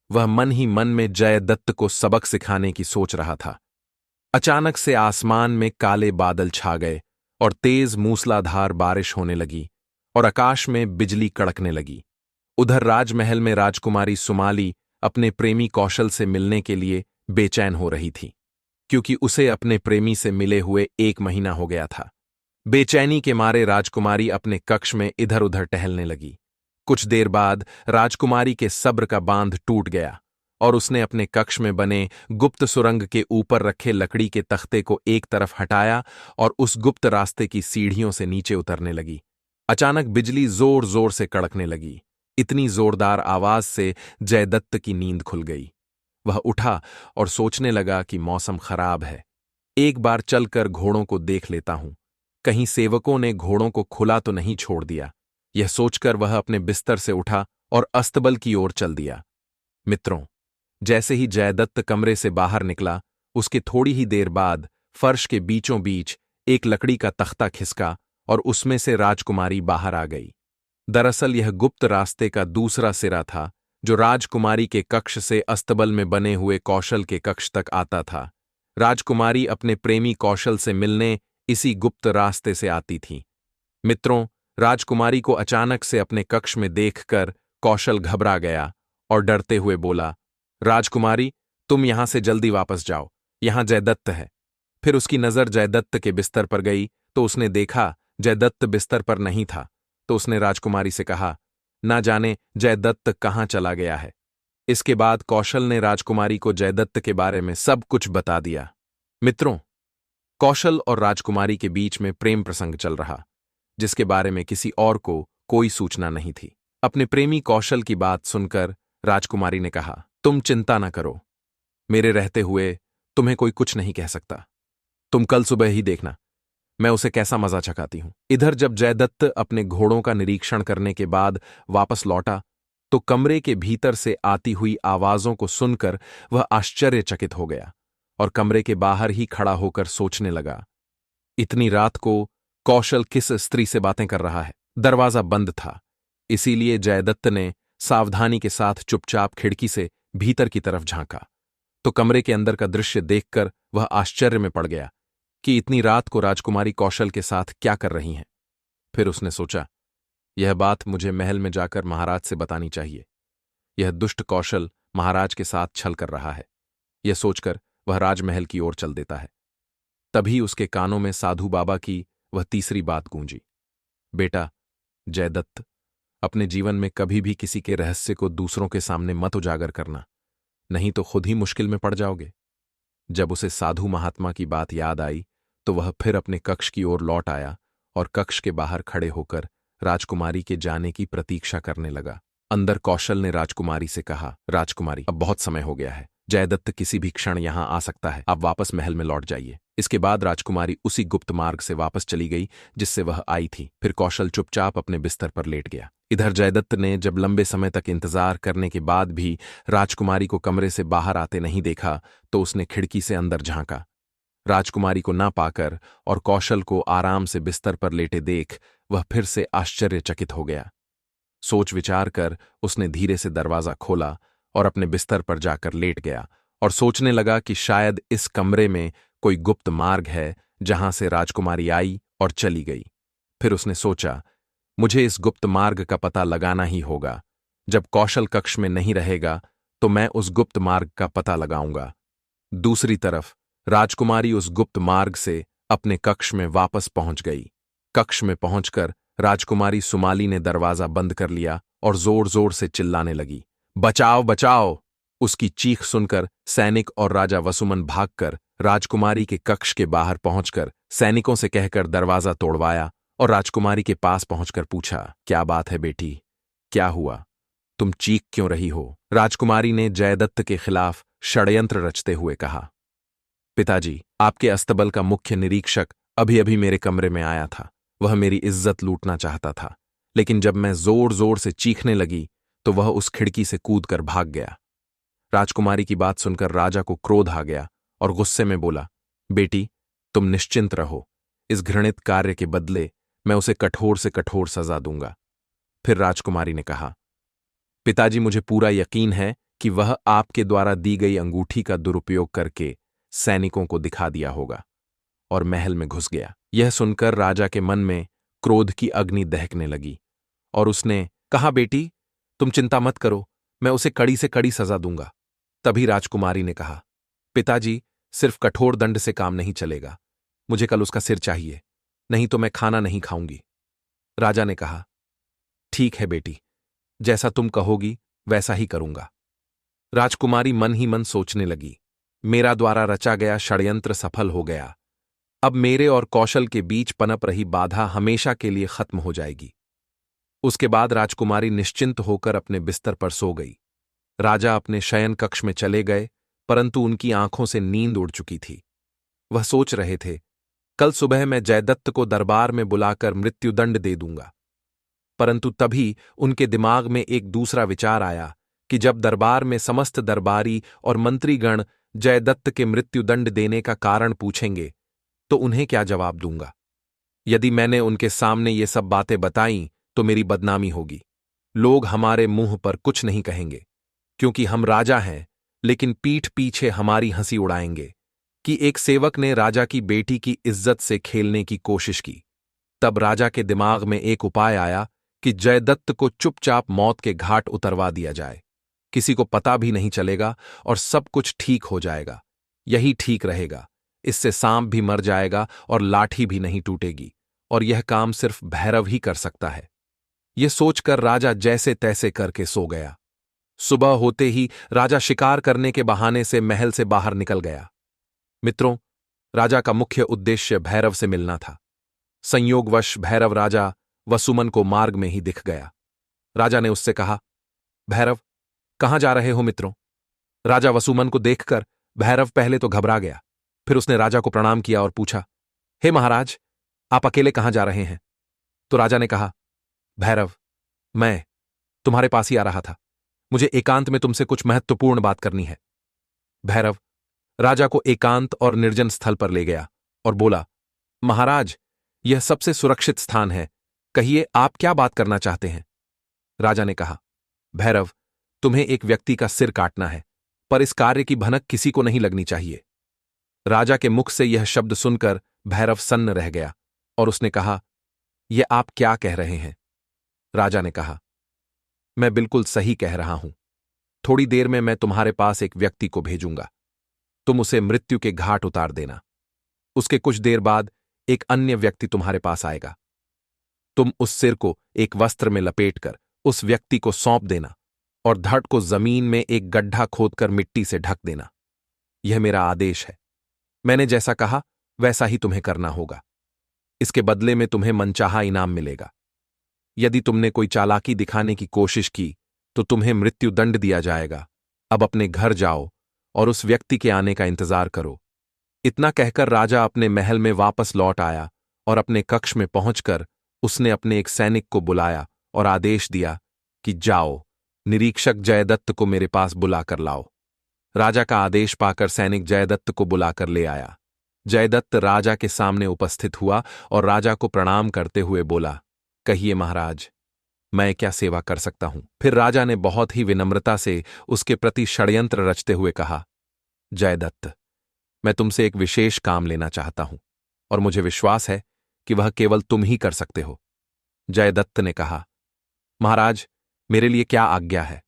वह मन ही मन में जयदत्त को सबक सिखाने की सोच रहा था। अचानक से आसमान में काले बादल छा गए और तेज मूसलाधार बारिश होने लगी और आकाश में बिजली कड़कने लगी। उधर राजमहल में राजकुमारी सुमाली अपने प्रेमी कौशल से मिलने के लिए बेचैन हो रही थी, क्योंकि उसे अपने प्रेमी से मिले हुए 1 महीना हो गया था। बेचैनी के मारे राजकुमारी अपने कक्ष में इधर उधर टहलने लगी। कुछ देर बाद राजकुमारी के सब्र का बांध टूट गया और उसने अपने कक्ष में बने गुप्त सुरंग के ऊपर रखे लकड़ी के तख्ते को एक तरफ हटाया और उस गुप्त रास्ते की सीढ़ियों से नीचे उतरने लगी। अचानक बिजली जोर जोर से कड़कने लगी। इतनी जोरदार आवाज से जयदत्त की नींद खुल गई। वह उठा और सोचने लगा कि मौसम खराब है। एक बार चलकर घोड़ों को देख लेता हूं, कहीं सेवकों ने घोड़ों को खुला तो नहीं छोड़ दिया। यह सोचकर वह अपने बिस्तर से उठा और अस्तबल की ओर चल दिया। मित्रों, जैसे ही जयदत्त कमरे से बाहर निकला, उसके थोड़ी ही देर बाद फर्श के बीचों बीच एक लकड़ी का तख्ता खिसका और उसमें से राजकुमारी बाहर आ गई। दरअसल यह गुप्त रास्ते का दूसरा सिरा था, जो राजकुमारी के कक्ष से अस्तबल में बने हुए कौशल के कक्ष तक आता था। राजकुमारी अपने प्रेमी कौशल से मिलने इसी गुप्त रास्ते से आती थी। मित्रों, राजकुमारी को अचानक से अपने कक्ष में देखकर कौशल घबरा गया और डरते हुए बोला, राजकुमारी, तुम यहां से जल्दी वापस जाओ, यहां जयदत्त है। फिर उसकी नजर जयदत्त के बिस्तर पर गई तो उसने देखा जयदत्त बिस्तर पर नहीं था। तो उसने राजकुमारी से कहा, ना जाने जयदत्त कहाँ चला गया है। इसके बाद कौशल ने राजकुमारी को जयदत्त के बारे में सब कुछ बता दिया। मित्रों, कौशल और राजकुमारी के बीच में प्रेम प्रसंग चल रहा, जिसके बारे में किसी और को कोई सूचना नहीं थी। अपने प्रेमी कौशल की बात सुनकर राजकुमारी ने कहा, तुम चिंता न करो, मेरे रहते हुए तुम्हें कोई कुछ नहीं कह सकता। तुम कल सुबह ही देखना मैं उसे कैसा मजा चखाती हूं। इधर जब जयदत्त अपने घोड़ों का निरीक्षण करने के बाद वापस लौटा तो कमरे के भीतर से आती हुई आवाजों को सुनकर वह आश्चर्यचकित हो गया और कमरे के बाहर ही खड़ा होकर सोचने लगा, इतनी रात को कौशल किस स्त्री से बातें कर रहा है। दरवाजा बंद था, इसीलिए जयदत्त ने सावधानी के साथ चुपचाप खिड़की से भीतर की तरफ झांका तो कमरे के अंदर का दृश्य देखकर वह आश्चर्य में पड़ गया कि इतनी रात को राजकुमारी कौशल के साथ क्या कर रही हैं। फिर उसने सोचा, यह बात मुझे महल में जाकर महाराज से बतानी चाहिए। यह दुष्ट कौशल महाराज के साथ छल कर रहा है। यह सोचकर वह राजमहल की ओर चल देता है। तभी उसके कानों में साधु बाबा की वह तीसरी बात गूंजी, बेटा जयदत्त, अपने जीवन में कभी भी किसी के रहस्य को दूसरों के सामने मत उजागर करना, नहीं तो खुद ही मुश्किल में पड़ जाओगे। जब उसे साधु महात्मा की बात याद आई तो वह फिर अपने कक्ष की ओर लौट आया और कक्ष के बाहर खड़े होकर राजकुमारी के जाने की प्रतीक्षा करने लगा। अंदर कौशल ने राजकुमारी से कहा, राजकुमारी, अब बहुत समय हो गया है, जयदत्त किसी भी क्षण यहां आ सकता है, आप वापस महल में लौट जाइए। इसके बाद राजकुमारी उसी गुप्त मार्ग से वापस चली गई जिससे वह आई थी। फिर कौशल चुपचाप अपने बिस्तर पर लेट गया। इधर जयदत्त ने जब लंबे समय तक इंतजार करने के बाद भी राजकुमारी को कमरे से बाहर आते नहीं देखा तो उसने खिड़की से अंदर झांका। राजकुमारी को ना पाकर और कौशल को आराम से बिस्तर पर लेटे देख वह फिर से आश्चर्यचकित हो गया। सोच विचार कर उसने धीरे से दरवाजा खोला और अपने बिस्तर पर जाकर लेट गया और सोचने लगा कि शायद इस कमरे में कोई गुप्त मार्ग है जहां से राजकुमारी आई और चली गई। फिर उसने सोचा, मुझे इस गुप्त मार्ग का पता लगाना ही होगा। जब कौशल कक्ष में नहीं रहेगा तो मैं उस गुप्त मार्ग का पता लगाऊंगा। दूसरी तरफ राजकुमारी उस गुप्त मार्ग से अपने कक्ष में वापस पहुंच गई। कक्ष में पहुंचकर राजकुमारी सुमाली ने दरवाजा बंद कर लिया और जोर जोर से चिल्लाने लगी, बचाओ बचाओ। उसकी चीख सुनकर सैनिक और राजा वसुमन भागकर राजकुमारी के कक्ष के बाहर पहुंचकर सैनिकों से कहकर दरवाजा तोड़वाया और राजकुमारी के पास पहुंचकर पूछा, क्या बात है बेटी, क्या हुआ, तुम चीख क्यों रही हो? राजकुमारी ने जयदत्त के खिलाफ षड्यंत्र रचते हुए कहा, पिताजी, आपके अस्तबल का मुख्य निरीक्षक अभी अभी मेरे कमरे में आया था। वह मेरी इज्जत लूटना चाहता था, लेकिन जब मैं जोर जोर से चीखने लगी तो वह उस खिड़की से कूदकर भाग गया। राजकुमारी की बात सुनकर राजा को क्रोध आ गया और गुस्से में बोला, बेटी, तुम निश्चिंत रहो, इस घृणित कार्य के बदले मैं उसे कठोर से कठोर सजा दूंगा। फिर राजकुमारी ने कहा, पिताजी, मुझे पूरा यकीन है कि वह आपके द्वारा दी गई अंगूठी का दुरुपयोग करके सैनिकों को दिखा दिया होगा और महल में घुस गया। यह सुनकर राजा के मन में क्रोध की अग्नि दहकने लगी और उसने कहा, बेटी, तुम चिंता मत करो, मैं उसे कड़ी से कड़ी सजा दूंगा। तभी राजकुमारी ने कहा, पिताजी, सिर्फ कठोर दंड से काम नहीं चलेगा, मुझे कल उसका सिर चाहिए, नहीं तो मैं खाना नहीं खाऊंगी। राजा ने कहा, ठीक है बेटी, जैसा तुम कहोगी वैसा ही करूंगा। राजकुमारी मन ही मन सोचने लगी, मेरा द्वारा रचा गया षड्यंत्र सफल हो गया। अब मेरे और कौशल के बीच पनप रही बाधा हमेशा के लिए खत्म हो जाएगी। उसके बाद राजकुमारी निश्चिंत होकर अपने बिस्तर पर सो गई। राजा अपने शयन कक्ष में चले गए, परंतु उनकी आंखों से नींद उड़ चुकी थी। वह सोच रहे थे, कल सुबह मैं जयदत्त को दरबार में बुलाकर मृत्युदंड दे दूंगा। परंतु तभी उनके दिमाग में एक दूसरा विचार आया कि जब दरबार में समस्त दरबारी और मंत्रीगण जयदत्त के मृत्युदंड देने का कारण पूछेंगे तो उन्हें क्या जवाब दूंगा। यदि मैंने उनके सामने ये सब बातें बताईं तो मेरी बदनामी होगी। लोग हमारे मुंह पर कुछ नहीं कहेंगे, क्योंकि हम राजा हैं, लेकिन पीठ पीछे हमारी हंसी उड़ाएंगे कि एक सेवक ने राजा की बेटी की इज्जत से खेलने की कोशिश की। तब राजा के दिमाग में एक उपाय आया कि जयदत्त को चुपचाप मौत के घाट उतरवा दिया जाए। किसी को पता भी नहीं चलेगा और सब कुछ ठीक हो जाएगा। यही ठीक रहेगा। इससे सांप भी मर जाएगा और लाठी भी नहीं टूटेगी, और यह काम सिर्फ भैरव ही कर सकता है। यह सोचकर राजा जैसे तैसे करके सो गया। सुबह होते ही राजा शिकार करने के बहाने से महल से बाहर निकल गया। मित्रों, राजा का मुख्य उद्देश्य भैरव से मिलना था। संयोगवश भैरव राजा वसुमन को मार्ग में ही दिख गया। राजा ने उससे कहा, भैरव, कहां जा रहे हो मित्रों? राजा वसुमन को देखकर भैरव पहले तो घबरा गया, फिर उसने राजा को प्रणाम किया और पूछा, हे महाराज, आप अकेले कहां जा रहे हैं? तो राजा ने कहा, भैरव, मैं तुम्हारे पास ही आ रहा था। मुझे एकांत में तुमसे कुछ महत्वपूर्ण बात करनी है। भैरव राजा को एकांत और निर्जन स्थल पर ले गया और बोला, महाराज, यह सबसे सुरक्षित स्थान है, कहिए आप क्या बात करना चाहते हैं? राजा ने कहा, भैरव, तुम्हें एक व्यक्ति का सिर काटना है, पर इस कार्य की भनक किसी को नहीं लगनी चाहिए। राजा के मुख से यह शब्द सुनकर भैरव सन्न रह गया और उसने कहा, यह आप क्या कह रहे हैं? राजा ने कहा, मैं बिल्कुल सही कह रहा हूं। थोड़ी देर में मैं तुम्हारे पास एक व्यक्ति को भेजूंगा। तुम उसे मृत्यु के घाट उतार देना। उसके कुछ देर बाद एक अन्य व्यक्ति तुम्हारे पास आएगा। तुम उस सिर को एक वस्त्र में लपेटकर उस व्यक्ति को सौंप देना और धड़ को जमीन में एक गड्ढा खोदकर मिट्टी से ढक देना। यह मेरा आदेश है। मैंने जैसा कहा वैसा ही तुम्हें करना होगा। इसके बदले में तुम्हें मनचाहा इनाम मिलेगा। यदि तुमने कोई चालाकी दिखाने की कोशिश की तो तुम्हें मृत्युदंड दिया जाएगा। अब अपने घर जाओ और उस व्यक्ति के आने का इंतजार करो। इतना कहकर राजा अपने महल में वापस लौट आया और अपने कक्ष में पहुंचकर उसने अपने एक सैनिक को बुलाया और आदेश दिया कि जाओ, निरीक्षक जयदत्त को मेरे पास बुलाकर लाओ। राजा का आदेश पाकर सैनिक जयदत्त को बुलाकर ले आया। जयदत्त राजा के सामने उपस्थित हुआ और राजा को प्रणाम करते हुए बोला, कहिए महाराज, मैं क्या सेवा कर सकता हूं? फिर राजा ने बहुत ही विनम्रता से उसके प्रति षड्यंत्र रचते हुए कहा, जयदत्त, मैं तुमसे एक विशेष काम लेना चाहता हूं और मुझे विश्वास है कि वह केवल तुम ही कर सकते हो। जयदत्त ने कहा, महाराज, मेरे लिए क्या आज्ञा है?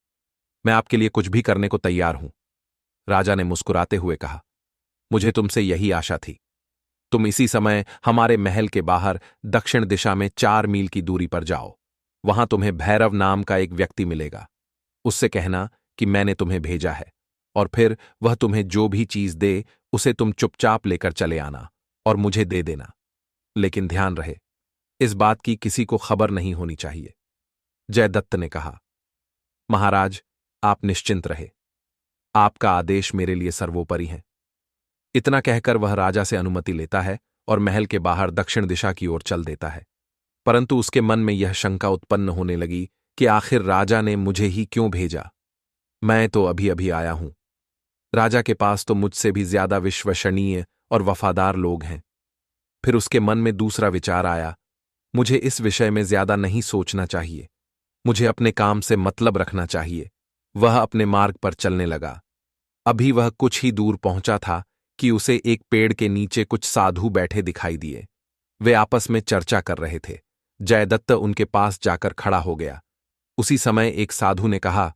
मैं आपके लिए कुछ भी करने को तैयार हूं। राजा ने मुस्कुराते हुए कहा, मुझे तुमसे यही आशा थी। तुम इसी समय हमारे महल के बाहर दक्षिण दिशा में 4 मील की दूरी पर जाओ। वहां तुम्हें भैरव नाम का एक व्यक्ति मिलेगा। उससे कहना कि मैंने तुम्हें भेजा है, और फिर वह तुम्हें जो भी चीज दे उसे तुम चुपचाप लेकर चले आना और मुझे दे देना। लेकिन ध्यान रहे, इस बात की किसी को खबर नहीं होनी चाहिए। जयदत्त ने कहा, महाराज, आप निश्चिंत रहे। आपका आदेश मेरे लिए सर्वोपरि है। इतना कहकर वह राजा से अनुमति लेता है और महल के बाहर दक्षिण दिशा की ओर चल देता है। परंतु उसके मन में यह शंका उत्पन्न होने लगी कि आखिर राजा ने मुझे ही क्यों भेजा? मैं तो अभी अभी आया हूं। राजा के पास तो मुझसे भी ज्यादा विश्वसनीय और वफादार लोग हैं। फिर उसके मन में दूसरा विचार आया, मुझे इस विषय में ज्यादा नहीं सोचना चाहिए। मुझे अपने काम से मतलब रखना चाहिए। वह अपने मार्ग पर चलने लगा। अभी वह कुछ ही दूर पहुंचा था कि उसे एक पेड़ के नीचे कुछ साधु बैठे दिखाई दिए। वे आपस में चर्चा कर रहे थे। जयदत्त उनके पास जाकर खड़ा हो गया। उसी समय एक साधु ने कहा,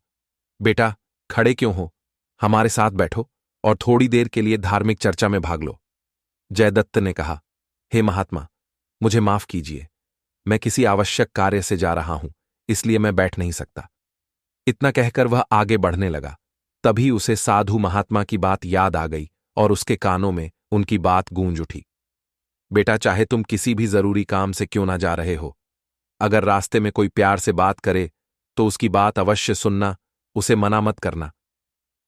बेटा, खड़े क्यों हो? हमारे साथ बैठो और थोड़ी देर के लिए धार्मिक चर्चा में भाग लो। जयदत्त ने कहा, हे महात्मा, मुझे माफ कीजिए। मैं किसी आवश्यक कार्य से जा रहा हूं, इसलिए मैं बैठ नहीं सकता। इतना कहकर वह आगे बढ़ने लगा। तभी उसे साधु महात्मा की बात याद आ गई और उसके कानों में उनकी बात गूंज उठी। बेटा, चाहे तुम किसी भी जरूरी काम से क्यों ना जा रहे हो, अगर रास्ते में कोई प्यार से बात करे तो उसकी बात अवश्य सुनना, उसे मना मत करना,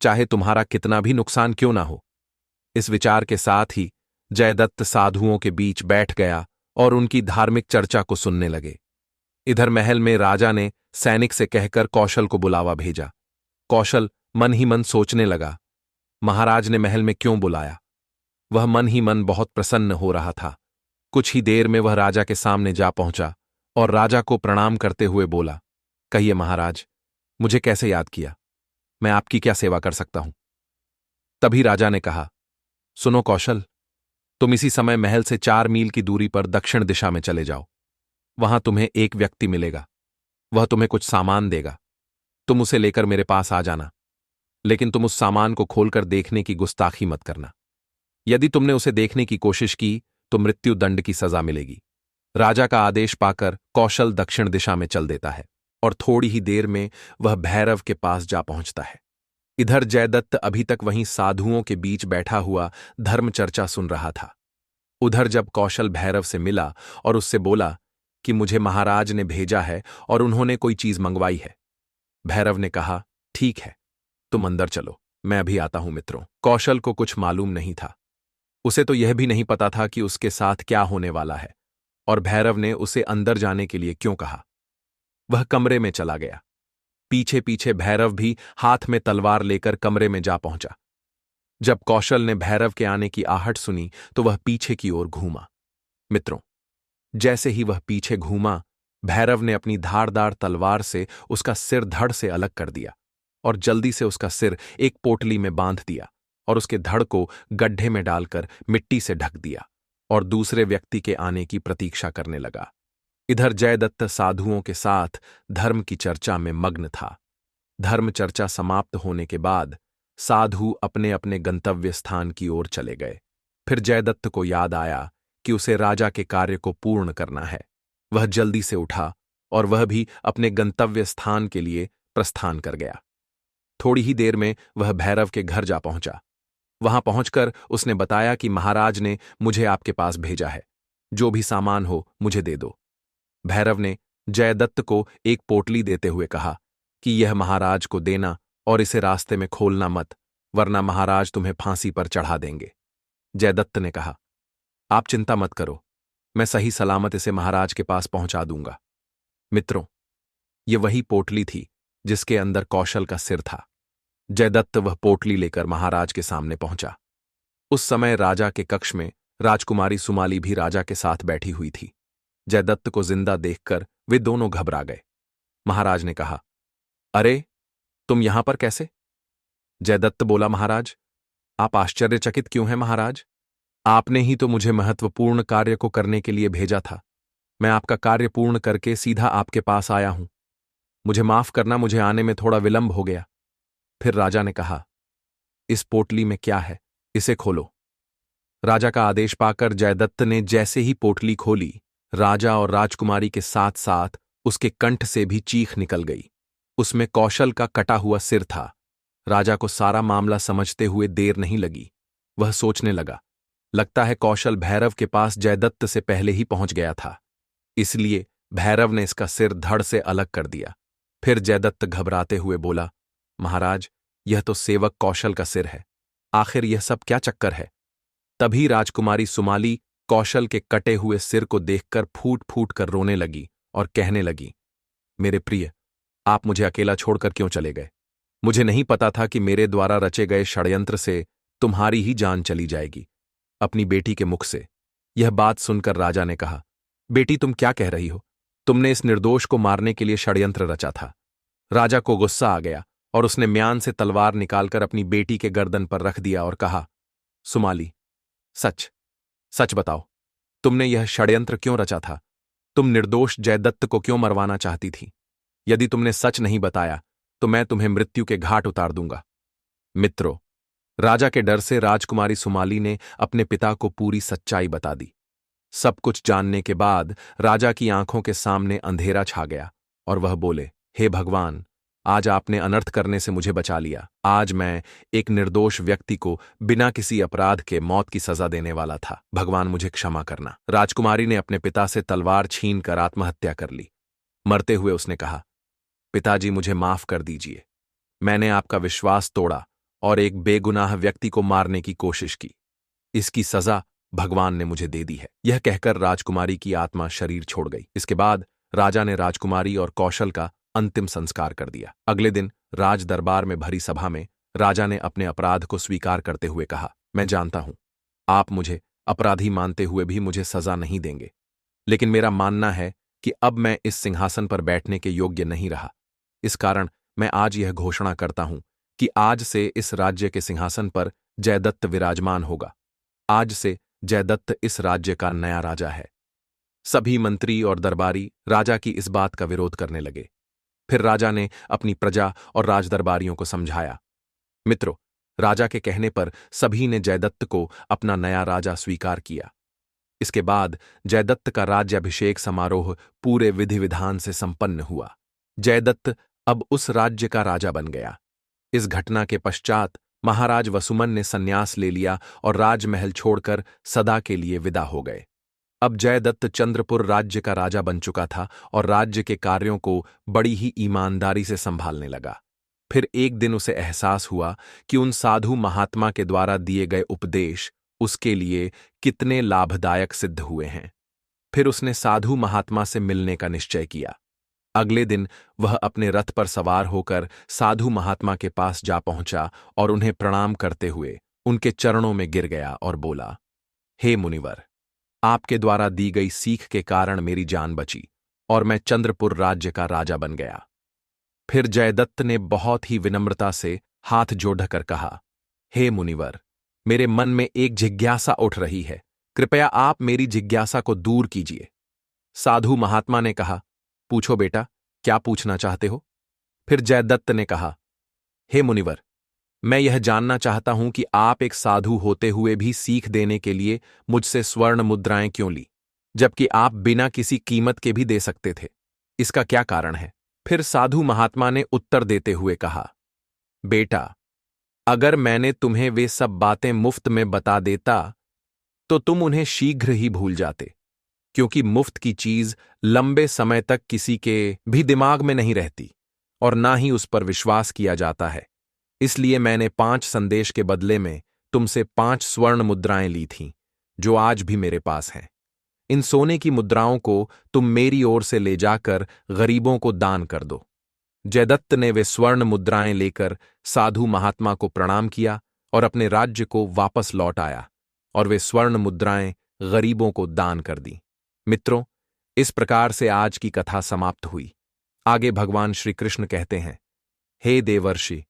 चाहे तुम्हारा कितना भी नुकसान क्यों ना हो। इस विचार के साथ ही जयदत्त साधुओं के बीच बैठ गया और उनकी धार्मिक चर्चा को सुनने लगे। इधर महल में राजा ने सैनिक से कहकर कौशल को बुलावा भेजा। कौशल मन ही मन सोचने लगा, महाराज ने महल में क्यों बुलाया। वह मन ही मन बहुत प्रसन्न हो रहा था। कुछ ही देर में वह राजा के सामने जा पहुंचा और राजा को प्रणाम करते हुए बोला, कहिए महाराज, मुझे कैसे याद किया, मैं आपकी क्या सेवा कर सकता हूं। तभी राजा ने कहा, सुनो कौशल, तुम इसी समय महल से 4 मील की दूरी पर दक्षिण दिशा में चले जाओ। वहां तुम्हें एक व्यक्ति मिलेगा, वह तुम्हें कुछ सामान देगा, तुम उसे लेकर मेरे पास आ जाना, लेकिन तुम उस सामान को खोलकर देखने की गुस्ताखी मत करना। यदि तुमने उसे देखने की कोशिश की तो मृत्यु दंड की सजा मिलेगी। राजा का आदेश पाकर कौशल दक्षिण दिशा में चल देता है और थोड़ी ही देर में वह भैरव के पास जा पहुंचता है। इधर जयदत्त अभी तक वहीं साधुओं के बीच बैठा हुआ धर्म चर्चा सुन रहा था। उधर जब कौशल भैरव से मिला और उससे बोला कि मुझे महाराज ने भेजा है और उन्होंने कोई चीज मंगवाई है, भैरव ने कहा, ठीक है, तुम अंदर चलो, मैं अभी आता हूं। मित्रों, कौशल को कुछ मालूम नहीं था। उसे तो यह भी नहीं पता था कि उसके साथ क्या होने वाला है और भैरव ने उसे अंदर जाने के लिए क्यों कहा। वह कमरे में चला गया। पीछे पीछे भैरव भी हाथ में तलवार लेकर कमरे में जा पहुंचा। जब कौशल ने भैरव के आने की आहट सुनी तो वह पीछे की ओर घूमा। मित्रों, जैसे ही वह पीछे घूमा, भैरव ने अपनी धारदार तलवार से उसका सिर धड़ से अलग कर दिया और जल्दी से उसका सिर एक पोटली में बांध दिया और उसके धड़ को गड्ढे में डालकर मिट्टी से ढक दिया और दूसरे व्यक्ति के आने की प्रतीक्षा करने लगा। इधर जयदत्त साधुओं के साथ धर्म की चर्चा में मग्न था। धर्म चर्चा समाप्त होने के बाद साधु अपने अपने गंतव्य स्थान की ओर चले गए। फिर जयदत्त को याद आया कि उसे राजा के कार्य को पूर्ण करना है। वह जल्दी से उठा और वह भी अपने गंतव्य स्थान के लिए प्रस्थान कर गया। थोड़ी ही देर में वह भैरव के घर जा पहुंचा। वहां पहुंचकर उसने बताया कि महाराज ने मुझे आपके पास भेजा है, जो भी सामान हो मुझे दे दो। भैरव ने जयदत्त को एक पोटली देते हुए कहा कि यह महाराज को देना और इसे रास्ते में खोलना मत, वरना महाराज तुम्हें फांसी पर चढ़ा देंगे। जयदत्त ने कहा, आप चिंता मत करो, मैं सही सलामत इसे महाराज के पास पहुंचा दूंगा। मित्रों, ये वही पोटली थी जिसके अंदर कौशल का सिर था। जयदत्त वह पोटली लेकर महाराज के सामने पहुंचा। उस समय राजा के कक्ष में राजकुमारी सुमाली भी राजा के साथ बैठी हुई थी। जयदत्त को जिंदा देखकर वे दोनों घबरा गए। महाराज ने कहा, अरे, तुम यहां पर कैसे? जयदत्त बोला, महाराज, आप आश्चर्यचकित क्यों हैं महाराज? आपने ही तो मुझे महत्वपूर्ण कार्य को करने के लिए भेजा था। मैं आपका कार्य पूर्ण करके सीधा आपके पास आया हूं। मुझे माफ करना, मुझे आने में थोड़ा विलंब हो गया। फिर राजा ने कहा, इस पोटली में क्या है, इसे खोलो। राजा का आदेश पाकर जयदत्त ने जैसे ही पोटली खोली, राजा और राजकुमारी के साथ साथ उसके कंठ से भी चीख निकल गई। उसमें कौशल का कटा हुआ सिर था। राजा को सारा मामला समझते हुए देर नहीं लगी। वह सोचने लगा, लगता है कौशल भैरव के पास जयदत्त से पहले ही पहुंच गया था, इसलिए भैरव ने इसका सिर धड़ से अलग कर दिया। फिर जयदत्त घबराते हुए बोला, महाराज, यह तो सेवक कौशल का सिर है, आखिर यह सब क्या चक्कर है? तभी राजकुमारी सुमाली कौशल के कटे हुए सिर को देखकर फूट फूट कर रोने लगी और कहने लगी, मेरे प्रिय, आप मुझे अकेला छोड़कर क्यों चले गए? मुझे नहीं पता था कि मेरे द्वारा रचे गए षड्यंत्र से तुम्हारी ही जान चली जाएगी। अपनी बेटी के मुख से यह बात सुनकर राजा ने कहा, बेटी, तुम क्या कह रही हो? तुमने इस निर्दोष को मारने के लिए षड्यंत्र रचा था। राजा को गुस्सा आ गया और उसने म्यान से तलवार निकालकर अपनी बेटी के गर्दन पर रख दिया और कहा, सुमाली, सच सच बताओ, तुमने यह षड्यंत्र क्यों रचा था? तुम निर्दोष जयदत्त को क्यों मरवाना चाहती थी? यदि तुमने सच नहीं बताया तो मैं तुम्हें मृत्यु के घाट उतार दूंगा। मित्रों, राजा के डर से राजकुमारी सुमाली ने अपने पिता को पूरी सच्चाई बता दी। सब कुछ जानने के बाद राजा की आंखों के सामने अंधेरा छा गया और वह बोले, हे भगवान, आज आपने अनर्थ करने से मुझे बचा लिया। आज मैं एक निर्दोष व्यक्ति को बिना किसी अपराध के मौत की सजा देने वाला था। भगवान, मुझे क्षमा करना। राजकुमारी ने अपने पिता से तलवार छीनकर आत्महत्या कर ली। मरते हुए उसने कहा, पिताजी मुझे माफ कर दीजिए। मैंने आपका विश्वास तोड़ा और एक बेगुनाह व्यक्ति को मारने की कोशिश की। इसकी सजा भगवान ने मुझे दे दी है। यह कहकर राजकुमारी की आत्मा शरीर छोड़ गई। इसके बाद राजा ने राजकुमारी और कौशल का अंतिम संस्कार कर दिया। अगले दिन राज दरबार में भरी सभा में राजा ने अपने अपराध को स्वीकार करते हुए कहा, मैं जानता हूं आप मुझे अपराधी मानते हुए भी मुझे सजा नहीं देंगे, लेकिन मेरा मानना है कि अब मैं इस सिंहासन पर बैठने के योग्य नहीं रहा। इस कारण मैं आज यह घोषणा करता हूं कि आज से इस राज्य के सिंहासन पर जयदत्त विराजमान होगा। आज से जयदत्त इस राज्य का नया राजा है। सभी मंत्री और दरबारी राजा की इस बात का विरोध करने लगे। फिर राजा ने अपनी प्रजा और राजदरबारियों को समझाया। मित्रों, राजा के कहने पर सभी ने जयदत्त को अपना नया राजा स्वीकार किया। इसके बाद जयदत्त का राज्याभिषेक समारोह पूरे विधि विधान से संपन्न हुआ। जयदत्त अब उस राज्य का राजा बन गया। इस घटना के पश्चात महाराज वसुमन ने संन्यास ले लिया और राजमहल छोड़कर सदा के लिए विदा हो गए। अब जयदत्त चंद्रपुर राज्य का राजा बन चुका था और राज्य के कार्यों को बड़ी ही ईमानदारी से संभालने लगा। फिर एक दिन उसे एहसास हुआ कि उन साधु महात्मा के द्वारा दिए गए उपदेश उसके लिए कितने लाभदायक सिद्ध हुए हैं। फिर उसने साधु महात्मा से मिलने का निश्चय किया। अगले दिन वह अपने रथ पर सवार होकर साधु महात्मा के पास जा पहुंचा और उन्हें प्रणाम करते हुए उनके चरणों में गिर गया और बोला, हे मुनिवर, आपके द्वारा दी गई सीख के कारण मेरी जान बची और मैं चंद्रपुर राज्य का राजा बन गया। फिर जयदत्त ने बहुत ही विनम्रता से हाथ जोड़कर कहा, हे मुनिवर, मेरे मन में एक जिज्ञासा उठ रही है, कृपया आप मेरी जिज्ञासा को दूर कीजिए। साधु महात्मा ने कहा, पूछो बेटा, क्या पूछना चाहते हो? फिर जयदत्त ने कहा, हे मुनिवर, मैं यह जानना चाहता हूं कि आप एक साधु होते हुए भी सीख देने के लिए मुझसे स्वर्ण मुद्राएं क्यों ली, जबकि आप बिना किसी कीमत के भी दे सकते थे। इसका क्या कारण है? फिर साधु महात्मा ने उत्तर देते हुए कहा, बेटा, अगर मैंने तुम्हें वे सब बातें मुफ्त में बता देता तो तुम उन्हें शीघ्र ही भूल जाते, क्योंकि मुफ्त की चीज लंबे समय तक किसी के भी दिमाग में नहीं रहती और ना ही उस पर विश्वास किया जाता है। इसलिए मैंने 5 संदेश के बदले में तुमसे 5 स्वर्ण मुद्राएं ली थीं, जो आज भी मेरे पास हैं। इन सोने की मुद्राओं को तुम मेरी ओर से ले जाकर गरीबों को दान कर दो। जयदत्त ने वे स्वर्ण मुद्राएं लेकर साधु महात्मा को प्रणाम किया और अपने राज्य को वापस लौट आया और वे स्वर्ण मुद्राएं गरीबों को दान कर दी। मित्रों, इस प्रकार से आज की कथा समाप्त हुई। आगे भगवान श्री कृष्ण कहते हैं, हे देवर्षि,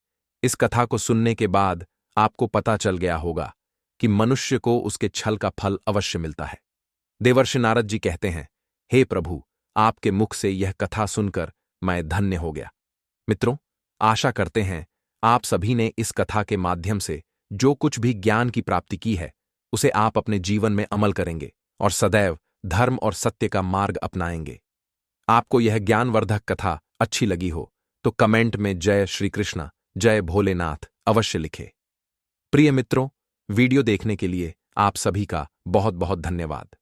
इस कथा को सुनने के बाद आपको पता चल गया होगा कि मनुष्य को उसके छल का फल अवश्य मिलता है। देवर्षि नारद जी कहते हैं, हे प्रभु, आपके मुख से यह कथा सुनकर मैं धन्य हो गया। मित्रों, आशा करते हैं आप सभी ने इस कथा के माध्यम से जो कुछ भी ज्ञान की प्राप्ति की है उसे आप अपने जीवन में अमल करेंगे और सदैव धर्म और सत्य का मार्ग अपनाएंगे। आपको यह ज्ञानवर्धक कथा अच्छी लगी हो तो कमेंट में जय श्री कृष्ण, जय भोलेनाथ अवश्य लिखें। प्रिय मित्रों, वीडियो देखने के लिए आप सभी का बहुत बहुत धन्यवाद।